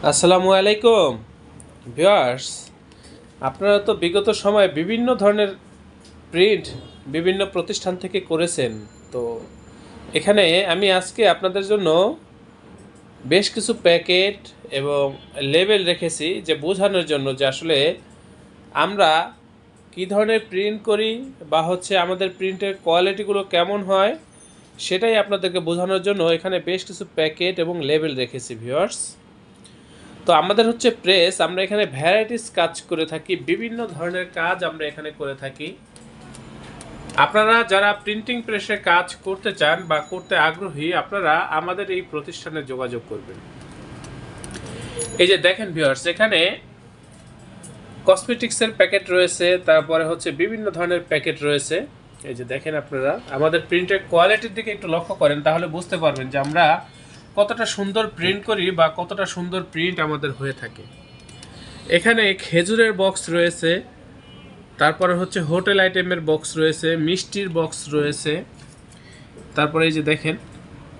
আসসালামু আলাইকুম ভিউয়ার্স। আপনারা তো বিগত সময়ে বিভিন্ন ধরনের প্রিন্ট বিভিন্ন প্রতিষ্ঠান থেকে করেছেন। তো এখানে আমি আজকে আপনাদের জন্য বেশ কিছু প্যাকেট এবং লেবেল রেখেছি যে বোঝানোর জন্য যে আসলে আমরা কী ধরনের প্রিন্ট করি বা আমাদের প্রিন্টের কোয়ালিটিগুলো কেমন হয় সেটাই আপনাদেরকে বোঝানোর জন্য এখানে বেশ কিছু প্যাকেট এবং লেবেল রেখেছি ভিউয়ার্স। তো আমাদের প্রেস, আমরা এখানে ভ্যারাইটিস কাজ করে থাকি, বিভিন্ন ধরনের কাজ আমরা এখানে করে থাকি। আপনারা যারা প্রিন্টিং প্রেসে কাজ করতে চান বা করতে আগ্রহী, আপনারা আমাদের এই প্রতিষ্ঠানে যোগাযোগ করবেন। এই যে দেখেন ভিউয়ার্স, এখানে কসমেটিক্সের প্যাকেট রয়েছে, তারপরে বিভিন্ন ধরনের প্যাকেট রয়েছে। এই যে দেখেন, আপনারা আমাদের প্রিন্টের কোয়ালিটির দিকে একটু লক্ষ্য করেন, তাহলে বুঝতে পারবেন যে আমরা কতটা সুন্দর প্রিন্ট করি বা কতটা সুন্দর প্রিন্ট আমাদের হয়ে থাকে। এখানে খেজুরের বক্স রয়েছে, তারপরে হোটেল আইটেমের বক্স রয়েছে, মিষ্টির বক্স রয়েছে। তারপরে এই যে দেখেন,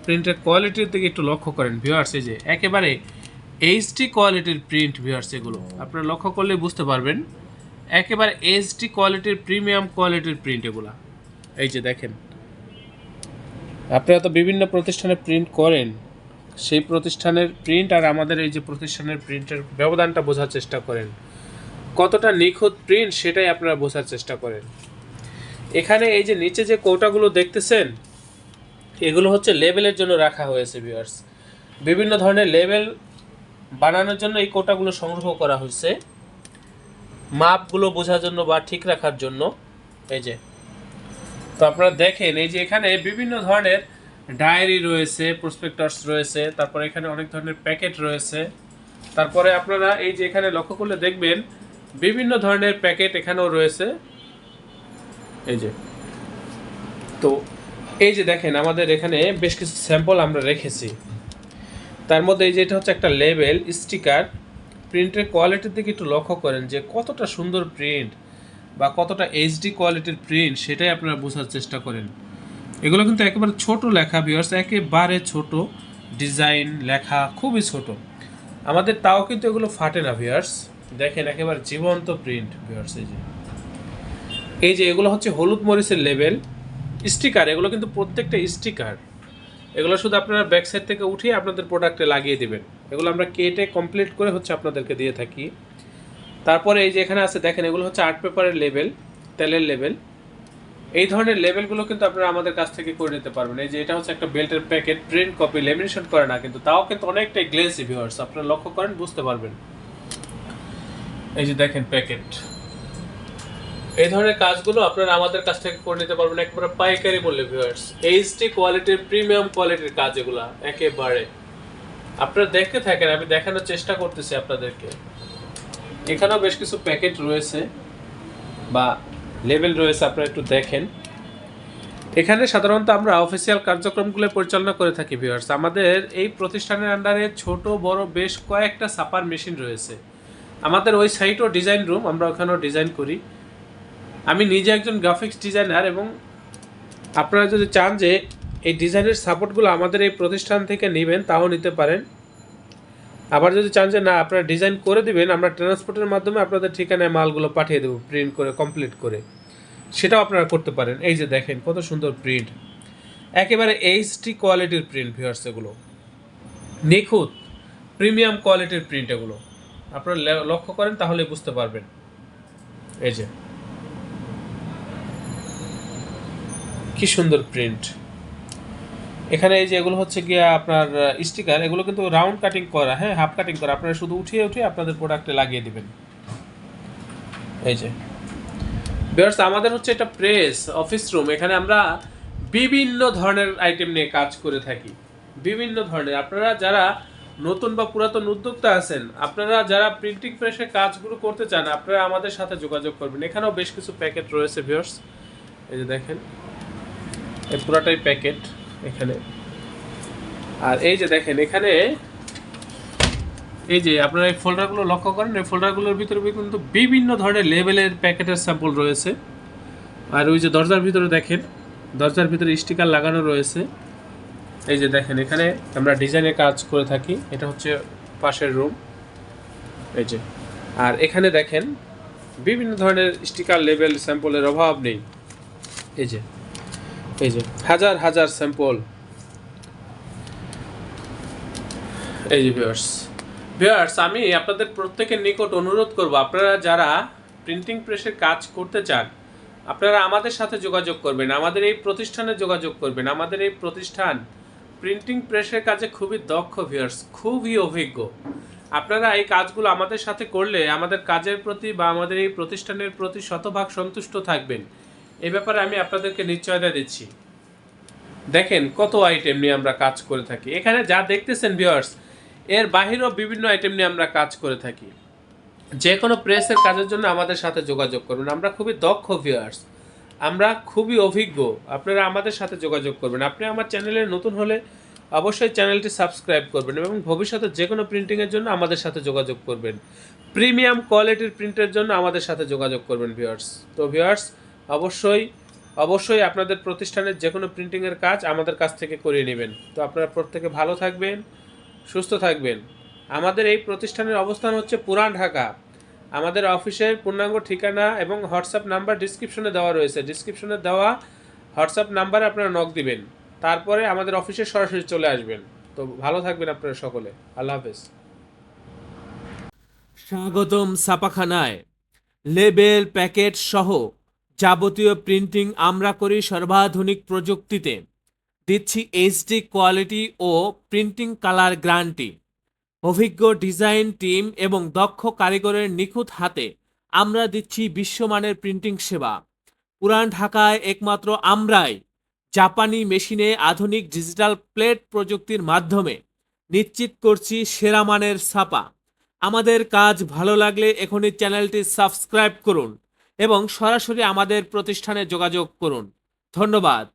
প্রিন্টের কোয়ালিটির দিকে একটু লক্ষ্য করেন ভিউয়ার্স। এই যে একেবারে এইচডি কোয়ালিটির প্রিন্ট ভিউয়ার্স, এগুলো আপনারা লক্ষ্য করলে বুঝতে পারবেন, একেবারে এইচডি কোয়ালিটির প্রিমিয়াম কোয়ালিটির প্রিন্ট এগুলা। এই যে দেখেন, আপনারা তো বিভিন্ন প্রতিষ্ঠানে প্রিন্ট করেন, সেই প্রতিষ্ঠানের প্রিন্ট আর আমাদের এই যে প্রতিষ্ঠানের প্রিন্টের ব্যবধানটা বোঝার চেষ্টা করেন, কতটা নিখুঁত প্রিন্ট সেটাই আপনারা বোঝার চেষ্টা করেন। এখানে এই যে নিচে যে কৌটাগুলো দেখতেছেন, এগুলো লেবেলের জন্য রাখা হয়েছে ভিউয়ার্স। বিভিন্ন ধরনের লেবেল বানানোর জন্য এই কৌটাগুলো সংগ্রহ করা হয়েছে, মাপগুলো বোঝার জন্য বা ঠিক রাখার জন্য। এই যে, তো আপনারা দেখেন, এই যে এখানে বিভিন্ন ধরনের ডায়েরি রয়েছে, প্রসপেক্টাস রয়েছে, তারপরে এখানে অনেক ধরনের প্যাকেট রয়েছে। তারপরে আপনারা এই যে এখানে লক্ষ্য করলে দেখবেন বিভিন্ন ধরনের প্যাকেট এখানেও রয়েছে। এই যে, তো এই যে দেখেন, আমাদের এখানে বেশ কিছু স্যাম্পল আমরা রেখেছি। তার মধ্যে এই যে এটা একটা লেবেল স্টিকার। প্রিন্টের কোয়ালিটির দিকে একটু লক্ষ্য করেন যে কতটা সুন্দর প্রিন্ট বা কতটা এইচডি কোয়ালিটির প্রিন্ট, সেটাই আপনারা বোঝার চেষ্টা করেন। এগুলো কিন্তু একেবারে ছোট লেখা ভিউয়ার্স, একেবারে ছোট ডিজাইন লেখা, খুবই ছোট আমাদের, তাও কিন্তু এগুলো ফাটে না ভিউয়ার্স। দেখেন একেবারে জীবন্ত প্রিন্ট ভিউয়ার্স। এই যে এগুলো হলুদ মরিচের লেবেল স্টিকার, এগুলো কিন্তু প্রত্যেকটা স্টিকার। এগুলো শুধু আপনারা ব্যাক সাইড থেকে উঠিয়ে আপনাদের প্রোডাক্টে লাগিয়ে দেবেন। এগুলো আমরা কেটে কমপ্লিট করে আপনাদেরকে দিয়ে থাকি। তারপরে এই যে এখানে আছে দেখেন, এগুলো আর্ট পেপারের লেবেল, তেলের লেবেল। এই ধরনের লেবেলগুলো কিন্তু আপনারা আমাদের কাছ থেকে করে নিতে পারবেন। এই যে এটা একটা বেল্টের প্যাকেট, প্রিন্ট কপি, লেমিনেশন করে না, কিন্তু তাও কিন্তু অনেকটাই গ্লেসি ভিউয়ার্স, আপনারা লক্ষ্য করেন বুঝতে পারবেন। এই যে দেখেন প্যাকেট, এই ধরনের কাজগুলো আপনারা আমাদের কাছ থেকে করে নিতে পারবেন একেবারে পাইকারি মূল্যে ভিউয়ার্স। এইচডি কোয়ালিটির প্রিমিয়াম কোয়ালিটির কাজ এগুলা একেবারে। আপনারা দেখতে থাকেন, আমি দেখানোর চেষ্টা করতেছি আপনাদেরকে। এখানেও বেশ কিছু প্যাকেট রয়েছে বা লেবেল রয়েছে, আপনারা একটু দেখেন। এখানে সাধারণত আমরা অফিসিয়াল কার্যক্রমগুলো পরিচালনা করে থাকি ভিউয়ার্স। আমাদের এই প্রতিষ্ঠানের আন্ডারে ছোট বড় বেশ কয়েকটা ছাপার মেশিন রয়েছে। আমাদের ওই সাইটও ডিজাইন রুম, আমরা ওখানেও ডিজাইন করি। আমি নিজে একজন গ্রাফিক্স ডিজাইনার, এবং আপনারা যদি চান যে এই ডিজাইনের সাপোর্টগুলো আমাদের এই প্রতিষ্ঠান থেকে নেবেন, তাও নিতে পারেন। আবার যদি চান যে না আপনারা ডিজাইন করে দিবেন, আমরা ট্রান্সপোর্টের মাধ্যমে আপনাদের ঠিকানায় মালগুলো পাঠিয়ে দেবো প্রিন্ট করে কমপ্লিট করে, সেটাও আপনারা করতে পারেন। এই যে দেখেন কত সুন্দর প্রিন্ট, একেবারে এইচডি কোয়ালিটির প্রিন্ট ভিউয়ার্স, এগুলো নিখুঁত প্রিমিয়াম কোয়ালিটির প্রিন্ট। এগুলো আপনারা লক্ষ্য করেন তাহলে বুঝতে পারবেন। এই যে কি সুন্দর প্রিন্ট। এখানে এই যে এগুলো গিয়ে আপনার স্টিকার, এগুলো কিন্তু রাউন্ড কাটিং করা, হ্যাঁ হাফ কাটিং করা, আপনারা শুধু উঠিয়ে উঠিয়ে আপনাদের প্রোডাক্টে লাগিয়ে দিবেন। এই যে ভিউয়ার্স, আমাদের এটা প্রেস অফিস রুম। এখানে আমরা বিভিন্ন ধরনের আইটেম নিয়ে কাজ করে থাকি, বিভিন্ন ধরনের। আপনারা যারা নতুন বা পুরাতন উদ্যোক্তা আছেন, আপনারা যারা প্রিন্টিং প্রেসে কাজগুলো করতে চান, আপনারা আমাদের সাথে যোগাযোগ করবেন। এখানেও বেশ কিছু প্যাকেট রয়েছে ভিউয়ার্স। এই যে দেখেন, এই পুরাটাই প্যাকেট এখানে। আর এই যে দেখেন এখানে, এই যে আপনারা এই ফোল্ডারগুলো লক্ষ্য করেন, এই ফোল্ডারগুলোর ভিতরে কিন্তু বিভিন্ন ধরনের লেবেলের প্যাকেটের স্যাম্পল রয়েছে। আর ওই যে দরজার ভিতরে দেখেন, দরজার ভিতরে স্টিকার লাগানো রয়েছে। এই যে দেখেন, এখানে আমরা ডিজাইনের কাজ করে থাকি। এটা পাশের রুম। এই যে, আর এখানে দেখেন বিভিন্ন ধরনের স্টিকার, লেবেল, স্যাম্পলের অভাব নেই। এই যে, এই যে হাজার হাজার স্যাম্পল। এই যে ভিউয়ার্স, আমি আপনাদের প্রত্যেকের নিকট অনুরোধ করব, আপনারা যারা প্রিন্টিং প্রেসের কাজ করতে চান আপনারা আমাদের সাথে যোগাযোগ করবেন, আমাদের এই প্রতিষ্ঠানে যোগাযোগ করবেন। আমাদের এই প্রতিষ্ঠান প্রিন্টিং প্রেসের কাজে খুবই দক্ষ ভিউয়ার্স, খুবই অভিজ্ঞ। আপনারা এই কাজগুলো আমাদের সাথে করলে আমাদের কাজের প্রতি বা আমাদের এই প্রতিষ্ঠানের প্রতি শতভাগ সন্তুষ্ট থাকবেন, এই ব্যাপারে আমি আপনাদেরকে নিশ্চয়তা দিচ্ছি। দেখেন কত আইটেম নিয়ে আমরা কাজ করে থাকি। এখানে যা দেখতেছেন ভিউয়ার্স, এর বাহিরেও বিভিন্ন আইটেম নিয়ে আমরা কাজ করে থাকি। যে কোনো প্রেসের কাজের জন্য আমাদের সাথে যোগাযোগ করবেন। আমরা খুবই দক্ষ ভিউয়ার্স, আমরা খুবই অভিজ্ঞ। আপনারা আমাদের সাথে যোগাযোগ করবেন। আপনি আমার চ্যানেলে নতুন হলে অবশ্যই চ্যানেলটি সাবস্ক্রাইব করবেন এবং ভবিষ্যতে যে কোনো প্রিন্টিংয়ের জন্য আমাদের সাথে যোগাযোগ করবেন। প্রিমিয়াম কোয়ালিটির প্রিন্টের জন্য আমাদের সাথে যোগাযোগ করবেন ভিউয়ার্স। তো ভিউয়ার্স, অবশ্যই অবশ্যই আপনাদের প্রতিষ্ঠানের যে কোনো প্রিন্টিংয়ের কাজ আমাদের কাছ থেকে করিয়ে নেবেন। তো আপনারা প্রত্যেকে ভালো থাকবেন, সুস্থ থাকবেন। আমাদের এই প্রতিষ্ঠানের অবস্থান হচ্ছে পুরান ঢাকা। আমাদের অফিসের পূর্ণাঙ্গ ঠিকানা এবং হোয়াটসঅ্যাপ নাম্বার ডিসক্রিপশনে দেওয়া রয়েছে। ডিসক্রিপশনে দেওয়া হোয়াটসঅ্যাপ নাম্বারে আপনারা নক দিবেন, তারপরে আমাদের অফিসে সরাসরি চলে আসবেন। তো ভালো থাকবেন আপনারা সকলে। আল্লাহ হাফেজ। স্বাগতম ছাপাখানায়। লেবেল, প্যাকেট সহ যাবতীয় প্রিন্টিং আমরা করি সর্বাধুনিক প্রযুক্তিতে। দিচ্ছি এইচডি কোয়ালিটি ও প্রিন্টিং কালার গ্যারান্টি। অভিজ্ঞ ডিজাইন টিম এবং দক্ষ কারিগরের নিখুঁত হাতে আমরা দিচ্ছি বিশ্বমানের প্রিন্টিং সেবা। পুরান ঢাকায় একমাত্র আমরাই জাপানি মেশিনে আধুনিক ডিজিটাল প্লেট প্রযুক্তির মাধ্যমে নিশ্চিত করছি সেরা মানের ছাপা। আমাদের কাজ ভালো লাগলে এখনই চ্যানেলটি সাবস্ক্রাইব করুন এবং সরাসরি আমাদের প্রতিষ্ঠানে যোগাযোগ করুন। ধন্যবাদ।